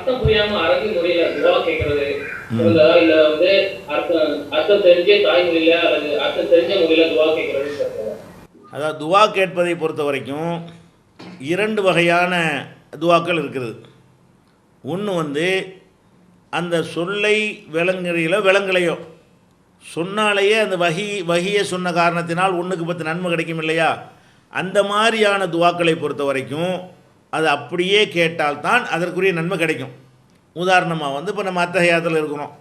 அர்த்தம் புரியாம அரபி மொழியில துவா கேட்கறது இல்ல வந்து அர்த்தம் தெரிஞ்ச தாய்மொழியில அல்லது அர்த்தம் தெரிஞ்ச மொழியில துவா கேட்கறது? அதாவது துவா கேட்பதை பொறுத்த வரைக்கும் 2 வகையான துவாக்கள் இருக்குது. ஒன்று வந்து அந்த சொல்லை விளங்கலையோ சொன்னாலேயே அந்த வகியை சொன்ன காரணத்தினால் 1க்கு 10 நன்மை கிடைக்கும் இல்லையா, அந்த மாதிரியான துவாக்களை பொறுத்த வரைக்கும் அது அப்படியே கேட்டால்தான் அதற்குரிய நன்மை கிடைக்கும். உதாரணமாக வந்து இப்போ நம்ம அத்தஹியாத்தில் இருக்கிறோம்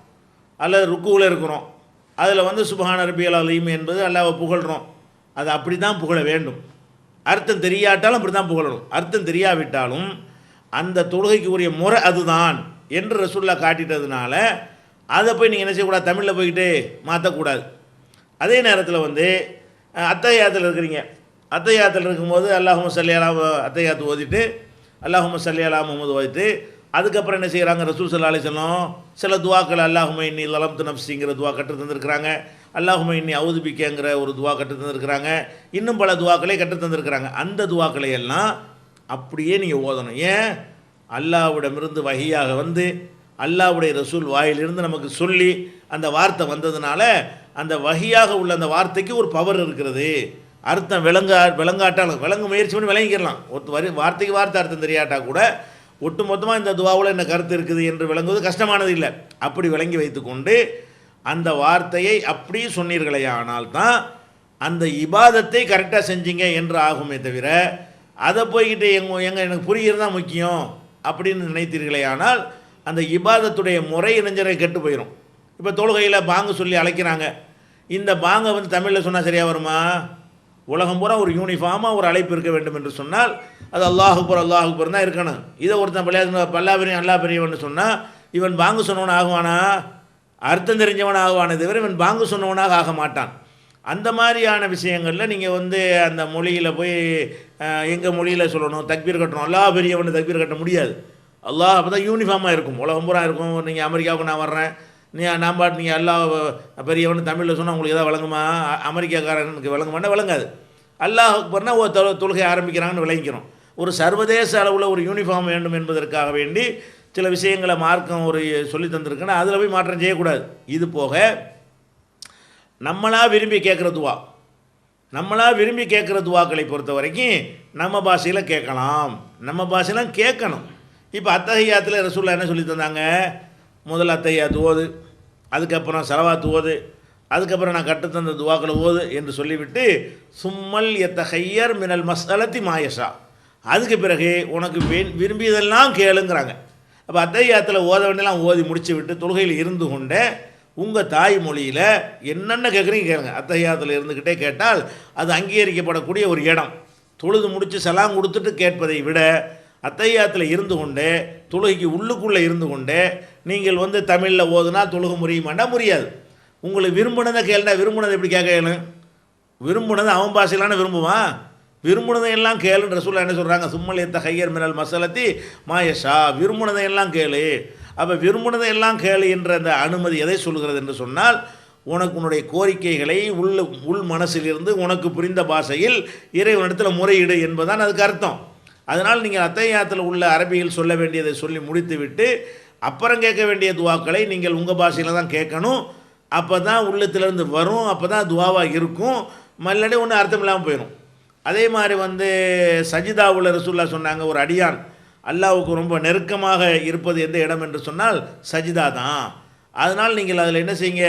அல்லது ருக்குவில் இருக்கிறோம், அதில் வந்து சுப்ஹான ரப்பியல் அலீம் என்பது அல்லாஹ்வை புகழ்கிறோம், அது அப்படி தான் புகழ வேண்டும். அர்த்தம் தெரியாட்டாலும் அப்படி தான் புகழணும். அர்த்தம் தெரியாவிட்டாலும் அந்த தொழுகைக்கு உரிய முறை அதுதான் என்று ரசூலுல்லாஹ் காட்டிட்டதுனால அதை போய் நீங்கள் என்ன செய்யக்கூடாது, தமிழில் போய்கிட்டு மாற்றக்கூடாது. அதே நேரத்தில் வந்து அத்தஹியாத்தில் இருக்கிறீங்க, அத்தஹியாத்தில் இருக்கும்போது அல்லாஹும்ம ஸல்லி அலா அத்தஹியாத்து ஓதிட்டு அல்லாஹும்ம ஸல்லி அலா முஹம்மது ஓதிட்டு அதுக்கப்புறம் என்ன செய்கிறாங்க, ரசூல் ஸல்லல்லாஹு அலைஹி வஸல்லம் சில துவாக்கள் அல்லாஹும்ம இன்னி ஸலம்து நஃப்ஸிங்கிற துவா கற்று தந்திருக்கிறாங்க, அல்லாஹும்ம இன்னி அவுது பிக்கங்கிற ஒரு துவா கற்று தந்திருக்கிறாங்க, இன்னும் பல துவாக்களை கற்று தந்திருக்கிறாங்க. அந்த துவாக்களை எல்லாம் அப்படியே நீங்கள் ஓதணும். ஏன்? அல்லாஹ்விடமிருந்து வஹியாக வந்து அல்லாஹ்வுடைய ரசூல் வாயிலிருந்து நமக்கு சொல்லி அந்த வார்த்தை வந்ததுனால அந்த வஹியாக உள்ள அந்த வார்த்தைக்கு ஒரு பவர் இருக்கிறது. அர்த்தம் விளங்காட்டாலும் விளங்க முயற்சி பண்ணி விளங்கிக்கலாம். ஒரு வார்த்தைக்கு வார்த்தை அர்த்தம் தெரியாட்டா கூட ஒட்டு மொத்தமாக இந்த துவாவில் என்ன கருத்து இருக்குது என்று விளங்குவது கஷ்டமானது இல்லை. அப்படி விளங்கி வைத்துக்கொண்டு அந்த வார்த்தையை அப்படி சொன்னீர்களே ஆனால் தான் அந்த இபாதத்தை கரெக்டாக செஞ்சீங்க என்று ஆகுமே தவிர அதை போய்கிட்டு எனக்கு புரிகிறது தான் முக்கியம் அப்படின்னு நினைத்தீர்களே ஆனால் அந்த இபாதத்துடைய முறை இணைஞ்சரை கெட்டு போயிடும். இப்போ தொழுகையில் பாங்கு சொல்லி அழைக்கிறாங்க, இந்த பாங்கை வந்து தமிழில் சொன்னால் சரியாக வருமா? உலகம் பூரா ஒரு யூனிஃபார்மாக ஒரு அழைப்பு இருக்க வேண்டும் என்று சொன்னால் அது அல்லாஹ் அக்பர் தான் இருக்கணும். இதை ஒருத்தன் பல்லா பெரிய அல்லா பெரியவன் சொன்னால் இவன் பாங்கு சொன்னவன் ஆகுவானா? அர்த்தம் தெரிஞ்சவன் ஆகுவானே தவிர இவன் பாங்கு சொன்னவனாக ஆக மாட்டான். அந்த மாதிரியான விஷயங்களில் நீங்கள் வந்து அந்த மொழியில் போய் எங்கள் மொழியில் சொல்லணும், தக்பீர் கட்டணும், அல்லாஹ் பெரியவன் தக்பீர் கட்ட முடியாது. அல்லாஹ் அப்போ தான் யூனிஃபார்மாக இருக்கும், உலகம் பூரா இருக்கும். நீங்கள் அமெரிக்காவுக்கு நான் வர்றேன், நான் பாட்டு நீங்கள் அல்லாஹ் பெரியவன் தமிழில் சொன்னால் உங்களுக்கு எதாவது விளங்குமா? அமெரிக்காக்காரனுக்கு விளங்குமான்னா விளங்காது. அல்லாஹ் அக்பர்னா ஒரு தொழுகை ஆரம்பிக்கிறாங்கன்னு விளங்கிக்கிறோம். ஒரு சர்வதேச அளவில் ஒரு யூனிஃபார்ம் வேண்டும் என்பதற்காக வேண்டி சில விஷயங்களை மார்க்கம் ஒரு சொல்லி தந்திருக்குன்னா அதில் போய் மாற்றம் செய்யக்கூடாது. இது போக நம்மளாக விரும்பி கேட்குற துவாக்களை பொறுத்த வரைக்கும் நம்ம பாஷையில் கேட்கலாம், நம்ம பாஷையெல்லாம் கேட்கணும். இப்போ அத்தஹியாத்தில் ரசூலுல்லாஹ் என்ன சொல்லி தந்தாங்க? முதல் அத்தஹியாத்து ஓது, அதுக்கப்புறம் ஸலவாத்து ஓது, அதுக்கப்புறம் நான் கற்றுத்தந்த துவாக்களை ஓது என்று சொல்லிவிட்டு சும்மல் யத்தஹையர் மினல் மஸ்அலத்தி மாயஷா, அதுக்கு பிறகு உனக்கு விரும்பியதெல்லாம் கேளுங்கிறாங்க. அப்போ அத்தஹியாத்தில் ஓத வேண்டியெல்லாம் ஓதி முடிச்சு விட்டு தொழுகையில் இருந்து கொண்டே உங்கள் தாய்மொழியில் என்னென்ன கேட்குறீங்க கேளுங்க. அத்தஹியாத்தில் இருந்துக்கிட்டே கேட்டால் அது அங்கீகரிக்கப்படக்கூடிய ஒரு இடம். தொழுது முடித்து சலாம் கொடுத்துட்டு கேட்பதை விட அத்தஹியாத்தில் இருந்து கொண்டே தொழுகைக்கு உள்ளுக்குள்ளே இருந்து கொண்டே நீங்கள் வந்து தமிழில் ஓதுனா தொழுக முடியுமாண்டா முடியாது. உங்களுக்கு விரும்பினதை கேளுனா விரும்பினதை எப்படி கேட்கணும்? விரும்பினதை அவன் பாஷையிலான விரும்புவான்? விரும்பினதை எல்லாம் கேளுன்னு ரசூலுல்லாஹ் என்ன சொல்கிறாங்க? சும்மல் யத்தஹையர் மினல் மஸ்அலத்தி மாயஷா, விரும்பினதை எல்லாம் கேளு. அப்போ விரும்பினதை எல்லாம் கேளு என்ற அந்த அனுமதி எதை சொல்கிறது என்று சொன்னால் உனக்கு உன்னுடைய கோரிக்கைகளை உள் மனசிலிருந்து உனக்கு புரிந்த பாஷையில் இறைவனிடத்தில் முறையிடு என்பதுதான் அதுக்கு அர்த்தம். அதனால் நீங்கள் அத்தஹியாத்தில் உள்ள அரபியில் சொல்ல வேண்டியதை சொல்லி முடித்துவிட்டு அப்புறம் கேட்க வேண்டிய துவாக்களை நீங்கள் உங்கள் பாஷையில் தான் கேட்கணும். அப்போ தான் உள்ளத்திலேருந்து வரும், அப்போ தான் துவாவாக இருக்கும். மல்லடி ஒன்றும் அர்த்தம் இல்லாமல் போயிடும். அதே மாதிரி வந்து சஜிதாவுல ரசூலுல்லாஹ் சொன்னாங்க, ஒரு அடியான் அல்லாஹ்வுக்கு ரொம்ப நெருக்கமாக இருப்பது எந்த இடம் என்று சொன்னால் சஜிதா தான். அதனால் நீங்கள் அதில் என்ன செய்யுங்க,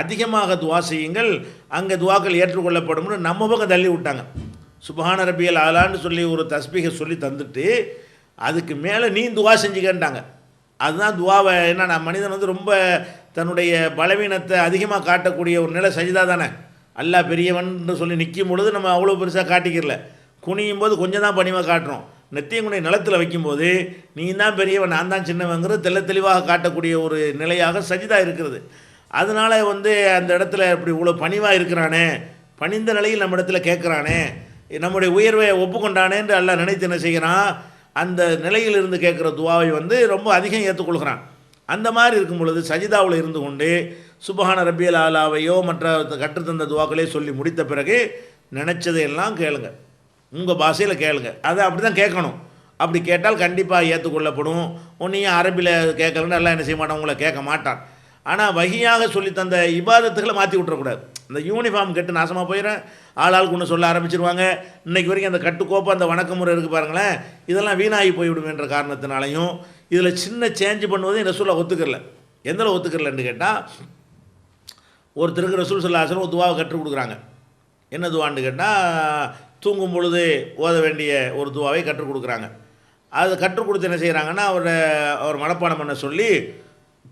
அதிகமாக துவா செய்யுங்கள், அங்கே துவாக்கள் ஏற்றுக்கொள்ளப்படும்னு நம்ம பக்கம் தள்ளி விட்டாங்க. சுப்ஹான ரப்பியல் ஆலான்னு சொல்லி ஒரு தஸ்பீகை சொல்லி தந்துட்டு அதுக்கு மேலே நீ துவா செஞ்சுக்கன்ட்டாங்க. அதுதான் துவாவை. என்ன மனிதன் வந்து ரொம்ப தன்னுடைய பலவீனத்தை அதிகமாக காட்டக்கூடிய ஒரு நிலை சஜிதா தானே. அல்லாஹ் பெரியவன் சொல்லி நிற்கும் பொழுது நம்ம அவ்வளோ பெருசாக காட்டிக்கிறல, குனியும் போது கொஞ்சம் தான் பணிவாக காட்டுறோம். நெத்தியங்குடைய நிலத்தில் வைக்கும்போது நீ தான் பெரியவன் நான் தான் சின்னவங்கிறது தெளிவாக காட்டக்கூடிய ஒரு நிலையாக சஜிதா இருக்கிறது. அதனால் வந்து அந்த இடத்துல இப்படி இவ்வளோ பணிவாக இருக்கிறானே, பணிந்த நிலையில் நம்ம இடத்துல கேட்குறானே, நம்முடைய உயர்வை ஒப்புக்கொண்டானே என்று அல்லாஹ் நினைத்து என்ன செய்கிறான், அந்த நிலையில் இருந்து கேட்குற துவாவை வந்து ரொம்ப அதிகம் ஏற்றுக்கொள்கிறான். அந்த மாதிரி இருக்கும் பொழுது சஜிதாவில் இருந்து கொண்டு சுப்ஹான ரப்பியல் ஆலாவையோ மற்ற கற்றுத்தந்த துவாக்களே சொல்லி முடித்த பிறகு நினச்சதையெல்லாம் கேளுங்க, உங்கள் பாஷையில் கேளுங்க. அதை அப்படி தான் கேட்கணும். அப்படி கேட்டால் கண்டிப்பாக ஏற்றுக்கொள்ளப்படும். ஒன்றையும் அரபியில் கேட்கலன்னு எல்லாம் என்ன செய்ய மாட்டான், உங்களை கேட்க மாட்டான். ஆனால் வகியாக சொல்லி தந்த இபாதத்துகளை மாற்றி விட்டுறக்கூடாது. இந்த யூனிஃபார்ம் கட்டு நாசமாக போயிடும், ஆளாளுக்கு ஒன்று சொல்ல ஆரம்பிச்சிருவாங்க. இன்றைக்கு வரைக்கும் அந்த கட்டுக்கோப்பம் அந்த வணக்க முறை இருக்குது பாருங்களேன், இதெல்லாம் வீணாகி போய்விடும் என்ற காரணத்தினாலையும் இதில் சின்ன சேஞ்ச் பண்ணுவதையும் ரசூலை ஒத்துக்கல. எந்தில் ஒத்துக்கலன்னு கேட்டால், ஒருத்தருக்கு ரசூல் ஸல்லல்லாஹு அலைஹி வஸல்லம் ஒரு துவாவை கற்றுக் கொடுக்குறாங்க. என்ன துவான்னு கேட்டால், தூங்கும் பொழுது ஓத வேண்டிய ஒரு துவாவை கற்றுக் கொடுக்குறாங்க. அதை கற்றுக் கொடுத்து என்ன செய்கிறாங்கன்னா, அவர் மனப்பாடம் பண்ண சொல்லி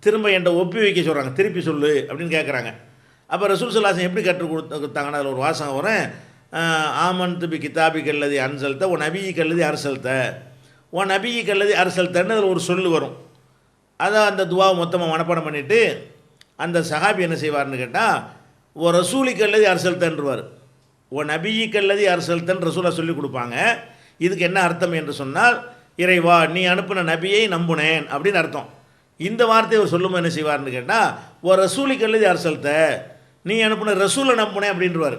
திரும்ப என்கிட்ட ஒப்பி வைக்க சொல்கிறாங்க, திருப்பி சொல்லு அப்படின்னு கேட்குறாங்க. அப்போ ரசூல் ஸல்லல்லாஹு அலைஹி வஸல்லம் எப்படி கற்றுக் கொடுத்தாங்கன்னா, அதில் ஒரு வாசகம் வரும், ஆமன்து பி கிதாபி கல்லதி அன்சல்த ஓ நபி கல்லதி அரசல்த ஓ நபி கல்லதி அரசல்தன்னு அதில் ஒரு சொல்லு வரும். அதை அந்த துவாவை மொத்தமாக மனப்பாடம் பண்ணிவிட்டு அந்த சஹாபி என்ன செய்வார்னு கேட்டால், ஓ ரசூலி கல்லதி அரசல்தன்றுவார். ஓ நபி கல்லதி அரசல்தன் ரசூலை சொல்லி கொடுப்பாங்க. இதுக்கு என்ன அர்த்தம் என்று சொன்னால், இறைவா நீ அனுப்பின நபியை நம்புனேன் அப்படின்னு அர்த்தம். இந்த வார்த்தையை அவர் சொல்லும்போது என்ன செய்வார்னு கேட்டால், ஓ ரசூலி கல்லதி அரசல்த நீ அனுப்பின ரசூலை நம்புனேன் அப்படின்றவார்.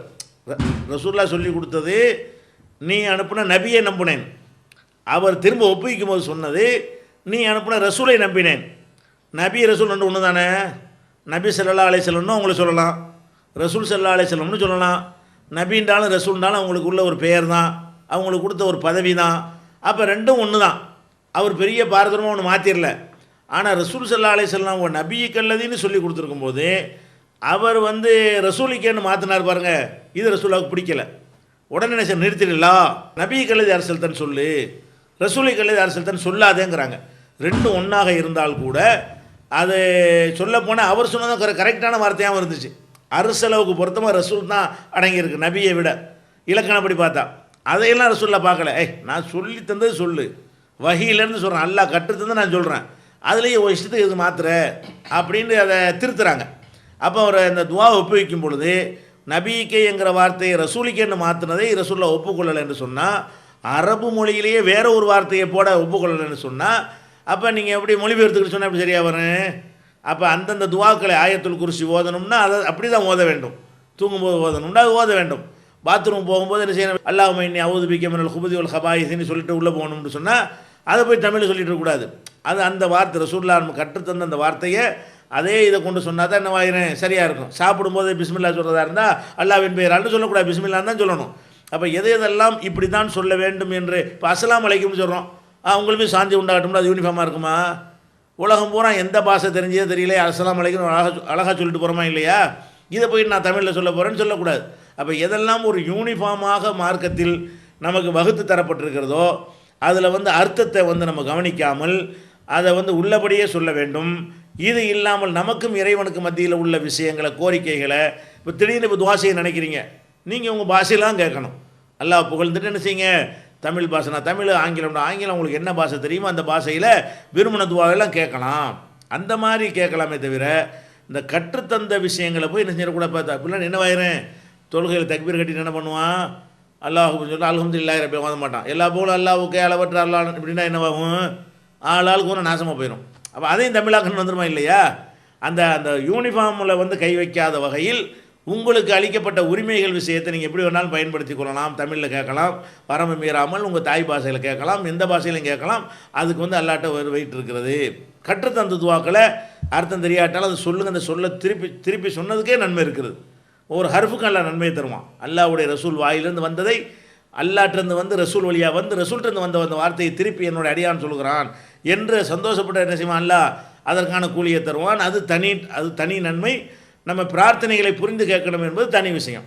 ரசூல்லா சொல்லி கொடுத்தது நீ அனுப்பின நபியை நம்புனேன். அவர் திரும்ப ஒப்புவிக்கும் போது சொன்னது நீ அனுப்பின ரசூலை நம்பினேன். நபி ரசூல் ஒன்று தானே. நபி ஸல்லல்லாஹு அலைஹி வஸல்லம்னு உங்களை சொல்லலாம், ரசூல் ஸல்லல்லாஹு அலைஹி வஸல்லம்னு சொல்லலாம். நபின்றாலும் ரசூல்னாலும் அவங்களுக்கு உள்ள ஒரு பெயர் தான், அவங்களுக்கு கொடுத்த ஒரு பதவி தான். அப்போ ரெண்டும் ஒன்று தான். அவர் பெரிய பாரதூரமாக ஒன்று மாற்றிடல. ஆனால் ரசூல் ஸல்லல்லாஹு அலைஹி வஸல்லம் ஒரு நபி கல்லதின்னு சொல்லி கொடுத்துருக்கும் போது அவர் ரசூலிக்கேன்னு மாற்றினார் பாருங்க. இது ரசூலாவுக்கு பிடிக்கல. உடனே என்ன நிறுத்திடலா, நபி கல்லதி அரசல்தன் சொல்லு, ரசூலி கல்லதி அரசல்தன் சொல்லாதேங்கிறாங்க. ரெண்டும் ஒன்றாக இருந்தால் கூட அது சொல்லப்போனால் அவர் சொன்னதான் கரெக்டான வார்த்தையாகவும் இருந்துச்சு. அரசளவுக்கு பொருத்தமாக ரசூல் தான் அடங்கியிருக்கு நபியை விட இலக்கணப்படி பார்த்தா. அதையெல்லாம் ரசூல்லா பார்க்கல. நான் சொல்லி தந்தது சொல்லு, வஹீலேருந்து சொல்கிறேன், அல்லாஹ் கற்றுத்தந்து நான் சொல்கிறேன், அதுலேயே ஒரு இஷ்டத்துக்கு இது மாத்திர அப்படின்னு அதை திருத்துறாங்க. அப்போ அவர் அந்த துவாவை ஒப்புவிக்கும் பொழுது நபிக்கேங்கிற வார்த்தையை ரசூலிக்கேன்னு மாற்றினதை ரசூல்லா ஒப்புக்கொள்ளலை என்று சொன்னால், அரபு மொழியிலேயே வேற ஒரு வார்த்தையை போட ஒப்புக்கொள்ளலைன்னு சொன்னால், அப்போ நீங்கள் எப்படி மொழிபெயர்த்துக்கிட்டு சொன்னால் எப்படி சரியாக வரும்? அப்போ அந்தந்த துவாக்களை ஆயத்துல் குர்சி ஓதணும்னா அதை அப்படி தான் ஓத வேண்டும். தூங்கும்போது ஓதணும்னா அது ஓத வேண்டும். பாத்ரூம் போகும்போது என்ன செய்யணும், அல்லாஹும்ம இன்னி அஊது பிக்க மினல் குபுதி வல் கபாயிஸ்ன்னு சொல்லிட்டு உள்ளே போகணும்னு சொன்னால் அதை போய் தமிழில் சொல்லிட்டு இருக்கக்கூடாது. அது அந்த வார்த்தை ரசூலுல்லாஹ் நம்ம கற்றுத்தந்த அந்த வார்த்தையை அதே இதை கொண்டு சொன்னால் தான் என்னவாயிரும், சரியாக இருக்கும். சாப்பிடும்போது பிஸ்மில்லா சொல்கிறதா இருந்தால் அல்லாஹ்வின் பெயரால்னு சொல்லக்கூடாது, பிஸ்மில்லான்னு தான் சொல்லணும். அப்போ எதெல்லாம் இப்படி தான் சொல்ல வேண்டும் என்று இப்போ அஸ்ஸலாமு அலைக்கும்னு சொல்கிறோம், அவங்களுமே சாந்தி உண்டாகட்டும்னா அது யூனிஃபார்மாக இருக்குமா? உலகம் பூரா எந்த பாஷை தெரிஞ்சதே தெரியல, அஸ்ஸலாமு அலைக்கும் அழகாக சொல்லிட்டு போகிறோமா இல்லையா? இதை போய் நான் தமிழில் சொல்ல போகிறேன்னு சொல்லக்கூடாது. அப்போ எதெல்லாம் ஒரு யூனிஃபார்மாக மார்க்கத்தில் நமக்கு வகுத்து தரப்பட்டிருக்கிறதோ அதில் அர்த்தத்தை நம்ம கவனிக்காமல் அதை உள்ளபடியே சொல்ல வேண்டும். இது இல்லாமல் நமக்கும் இறைவனுக்கு மத்தியில் உள்ள விஷயங்களை, கோரிக்கைகளை, இப்போ திடீர்னு இப்போ துவா செய்ய நினைக்கிறீங்க, நீங்கள் உங்கள் பாஷையெல்லாம் கேட்கணும். அல்லாஹ் புகழ்ந்துட்டு என்ன செய்யுங்க, தமிழ் பாஷைனா தமிழ், ஆங்கிலம்னா ஆங்கிலம், உங்களுக்கு என்ன பாஷை தெரியுமோ அந்த பாஷையில் விரும்பின துவாவெல்லாம் கேட்கலாம். அந்த மாதிரி கேட்கலாமே தவிர இந்த கற்றுத்தந்த விஷயங்களை போய் என்ன செய்யக்கூடாது. பார்த்தா அப்படிலாம் என்னவாயிரும், தொழுகையில் தக்பீர் கட்டிட்டு என்ன பண்ணுவான், அல்லாஹ் சொல்லி அல்ஹம்துலில்லாஹி ரப்பில் ஓத மாட்டான். எல்லா போலும் அல்லாஹ்வுக்கே அளவற்ற அல்லாஹ் இப்படின்னா என்னவாகும், ஆளாளுக்கு ஒரு நாசமாக போயிடும். அப்போ அதையும் தமிழாக்கன்னு வந்துடுமா இல்லையா? அந்த அந்த யூனிஃபார்மில் கை வைக்காத வகையில் உங்களுக்கு அளிக்கப்பட்ட உரிமைகள் விஷயத்தை நீங்கள் எப்படி வேணாலும் பயன்படுத்தி கொள்ளலாம். தமிழில் கேட்கலாம், வரம்பு மீறாமல் உங்கள் தாய் பாஷையில் கேட்கலாம், எந்த பாஷையிலையும் கேட்கலாம். அதுக்கு அல்லாட்ட வெயிட் இருக்கிறது. கற்றுத்தந்த துவாக்களை அர்த்தம் தெரியாட்டாலும் அது சொல்லுங்கள், அந்த சொல்ல திருப்பி திருப்பி சொன்னதுக்கே நன்மை இருக்கிறது. ஒரு ஹர்ஃபுக்கு அல்லா நன்மையை தருவான். அல்லாஹ்வுடைய ரசூல் வாயிலிருந்து வந்ததை அல்லாட்டிருந்து ரசூல் வழியாக ரசூல்கிட்ட வந்த அந்த வார்த்தையை திருப்பி என்னோட அடியான் சொல்கிறான் என்று சந்தோஷப்பட்ட என்ன செய்வான், அல்லாஹ் அதற்கான கூலியை தருவான். அது தனி நன்மை. நம்ம பிரார்த்தனைகளை புரிந்து கேட்கணும் என்பது தனி விஷயம்.